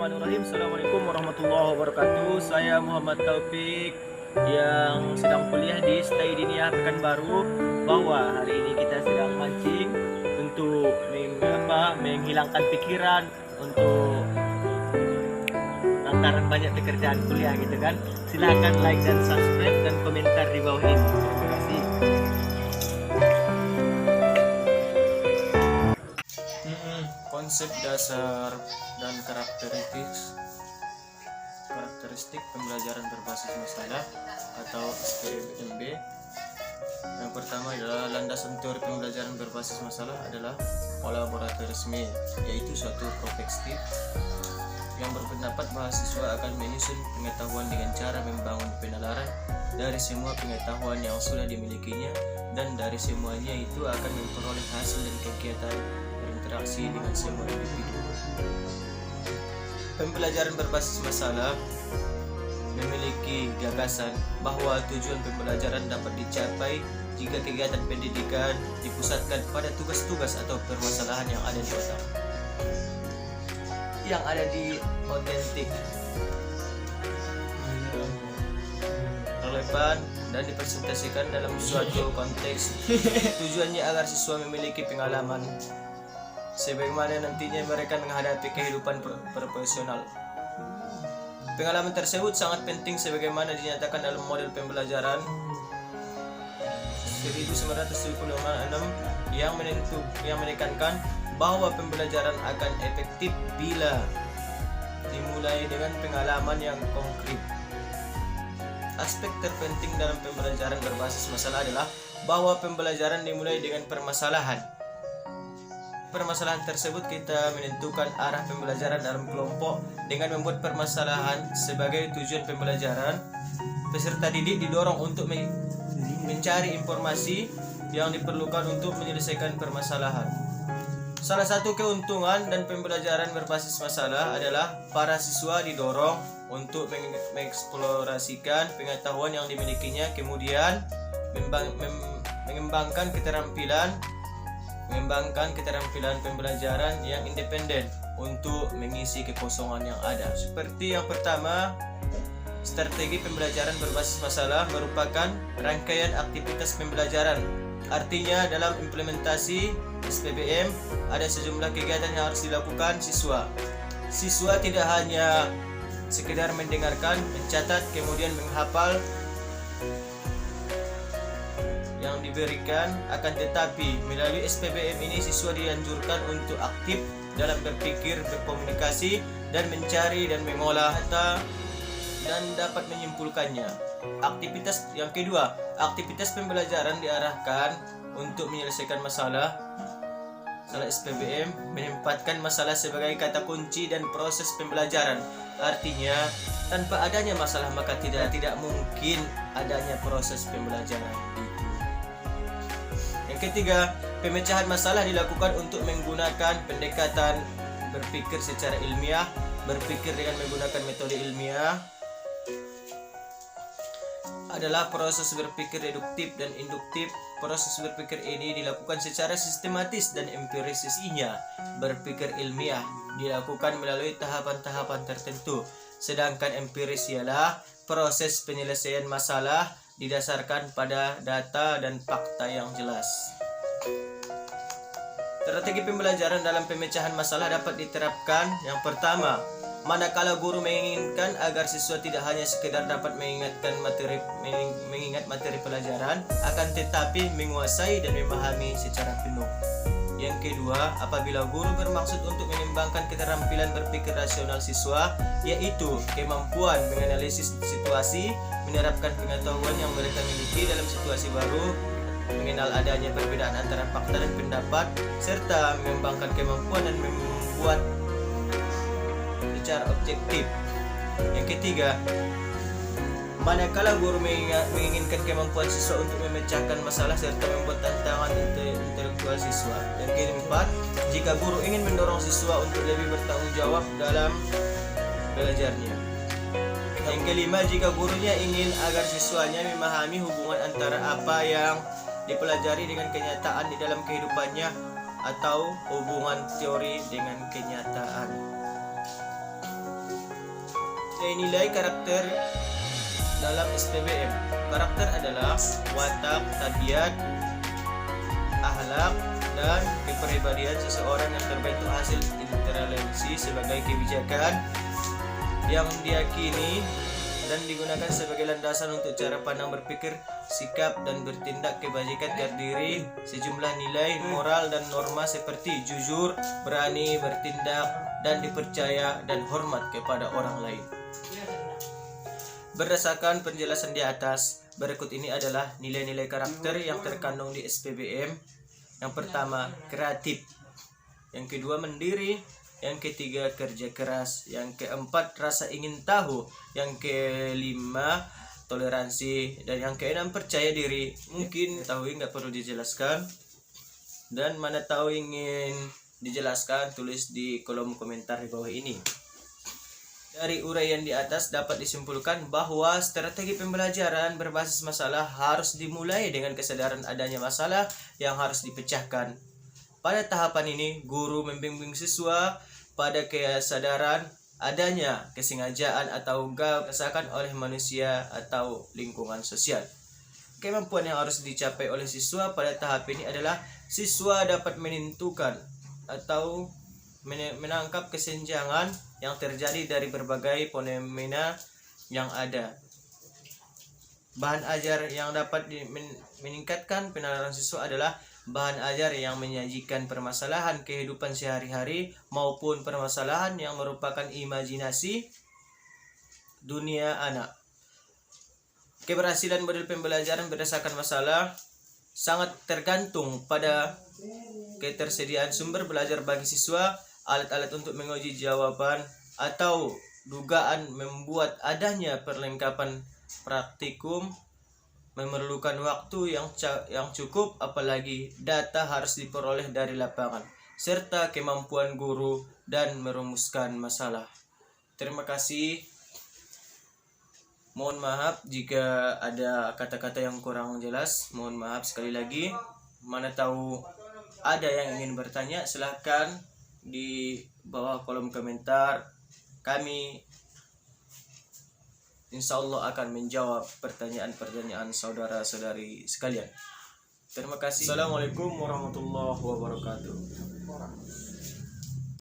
Bismillahirrahmanirrahim. Assalamualaikum warahmatullahi wabarakatuh. Saya Muhammad Taufik yang sedang kuliah di STAI Diniyah Pekanbaru, bahwa hari ini kita sedang mancing untuk menghilangkan pikiran, untuk lantaran banyak pekerjaan kuliah gitu kan. Silahkan like dan subscribe dan komentar di bawah ini. Terima kasih. Konsep dasar dan karakteristik pembelajaran berbasis masalah atau SPMB. Yang pertama adalah landasan teori pembelajaran berbasis masalah adalah kolaboratorisme, yaitu suatu perspektif yang berpendapat mahasiswa akan menyusun pengetahuan dengan cara membangun penalaran dari semua pengetahuan yang sudah dimilikinya, dan dari semuanya itu akan memperoleh hasil dan kegiatan berinteraksi dengan semua individu. Pembelajaran berbasis masalah memiliki gagasan bahwa tujuan pembelajaran dapat dicapai jika kegiatan pendidikan dipusatkan pada tugas-tugas atau permasalahan yang ada di otak, yang ada di otentik, relevan, dan dipresentasikan dalam suatu konteks. Tujuannya agar siswa memiliki pengalaman sebagaimana nantinya mereka menghadapi kehidupan profesional. Pengalaman tersebut sangat penting sebagaimana dinyatakan dalam model pembelajaran 1976 yang menekankan bahwa pembelajaran akan efektif bila dimulai dengan pengalaman yang konkret. Aspek terpenting dalam pembelajaran berbasis masalah adalah bahwa pembelajaran dimulai dengan permasalahan. Permasalahan tersebut kita menentukan arah pembelajaran dalam kelompok dengan membuat permasalahan sebagai tujuan pembelajaran. Peserta didik didorong untuk mencari informasi yang diperlukan untuk menyelesaikan permasalahan. Salah satu keuntungan dan pembelajaran berbasis masalah adalah para siswa didorong untuk mengeksplorasikan pengetahuan yang dimilikinya, kemudian mengembangkan keterampilan pembelajaran yang independen untuk mengisi kekosongan yang ada. Seperti yang pertama, strategi pembelajaran berbasis masalah merupakan rangkaian aktivitas pembelajaran. Artinya dalam implementasi SPBM ada sejumlah kegiatan yang harus dilakukan siswa. Siswa tidak hanya sekedar mendengarkan, mencatat, kemudian menghafal yang diberikan, akan tetapi melalui SPBM ini siswa dianjurkan untuk aktif dalam berpikir, berkomunikasi, dan mencari dan mengolah data dan dapat menyimpulkannya. Aktivitas yang kedua, aktivitas pembelajaran diarahkan untuk menyelesaikan masalah. Salah SPBM menempatkan masalah sebagai kata kunci dan proses pembelajaran. Artinya, tanpa adanya masalah maka tidak mungkin adanya proses pembelajaran itu. Yang ketiga, pemecahan masalah dilakukan untuk menggunakan pendekatan berpikir secara ilmiah, berpikir dengan menggunakan metode ilmiah adalah proses berpikir deduktif dan induktif. Proses berpikir ini dilakukan secara sistematis dan empiris. Berpikir ilmiah dilakukan melalui tahapan-tahapan tertentu, sedangkan empiris ialah proses penyelesaian masalah didasarkan pada data dan fakta yang jelas. Strategi pembelajaran dalam pemecahan masalah dapat diterapkan. Yang pertama, manakala guru menginginkan agar siswa tidak hanya sekedar dapat mengingat materi pelajaran, akan tetapi menguasai dan memahami secara penuh. Yang kedua, apabila guru bermaksud untuk mengembangkan keterampilan berpikir rasional siswa, yaitu kemampuan menganalisis situasi, menerapkan pengetahuan yang mereka miliki dalam situasi baru, mengenal adanya perbedaan antara fakta dan pendapat, serta mengembangkan kemampuan dan membuat secara objektif. Yang ketiga, manakala guru menginginkan kemampuan siswa untuk memecahkan masalah serta membuat tantangan intelektual siswa. Yang keempat, jika guru ingin mendorong siswa untuk lebih bertanggung jawab dalam belajarnya. Yang kelima, jika gurunya ingin agar siswanya memahami hubungan antara apa yang dipelajari dengan kenyataan di dalam kehidupannya atau hubungan teori dengan kenyataan. Nilai karakter dalam SPBM. Karakter adalah watak, tabiat, akhlak, dan kepribadian seseorang yang terbentuk hasil interaksi sebagai kebijakan yang diyakini dan digunakan sebagai landasan untuk cara pandang berpikir, sikap, dan bertindak kebajikan terdiri sejumlah nilai moral dan norma seperti jujur, berani, bertindak, dan dipercaya, dan hormat kepada orang lain. Berdasarkan penjelasan di atas, berikut ini adalah nilai-nilai karakter yang terkandung di SPBM. Yang pertama, kreatif. Yang kedua, mandiri. Yang ketiga, kerja keras. Yang keempat, rasa ingin tahu. Yang kelima, toleransi. Dan yang keenam, percaya diri. Mungkin tahu nggak perlu dijelaskan. Dan mana tahu ingin dijelaskan, tulis di kolom komentar di bawah ini. Dari uraian di atas dapat disimpulkan bahwa strategi pembelajaran berbasis masalah harus dimulai dengan kesadaran adanya masalah yang harus dipecahkan. Pada tahapan ini, guru membimbing siswa pada kesadaran adanya kesengajaan atau dirasakan oleh manusia atau lingkungan sosial. Kemampuan yang harus dicapai oleh siswa pada tahap ini adalah siswa dapat menentukan atau menangkap kesenjangan yang terjadi dari berbagai fenomena yang ada. Bahan ajar yang dapat meningkatkan penalaran siswa adalah bahan ajar yang menyajikan permasalahan kehidupan sehari-hari maupun permasalahan yang merupakan imajinasi dunia anak. Keberhasilan model pembelajaran berdasarkan masalah sangat tergantung pada ketersediaan sumber belajar bagi siswa, alat-alat untuk menguji jawaban, atau dugaan. Membuat adanya perlengkapan praktikum memerlukan waktu yang cukup, apalagi data harus diperoleh dari lapangan, serta kemampuan guru dan merumuskan masalah. Terima kasih. Mohon maaf jika ada kata-kata yang kurang jelas. Mohon maaf sekali lagi. Mana tahu ada yang ingin bertanya, silahkan di bawah kolom komentar. Kami insya Allah akan menjawab pertanyaan-pertanyaan saudara-saudari sekalian. Terima kasih. Assalamualaikum warahmatullahi wabarakatuh.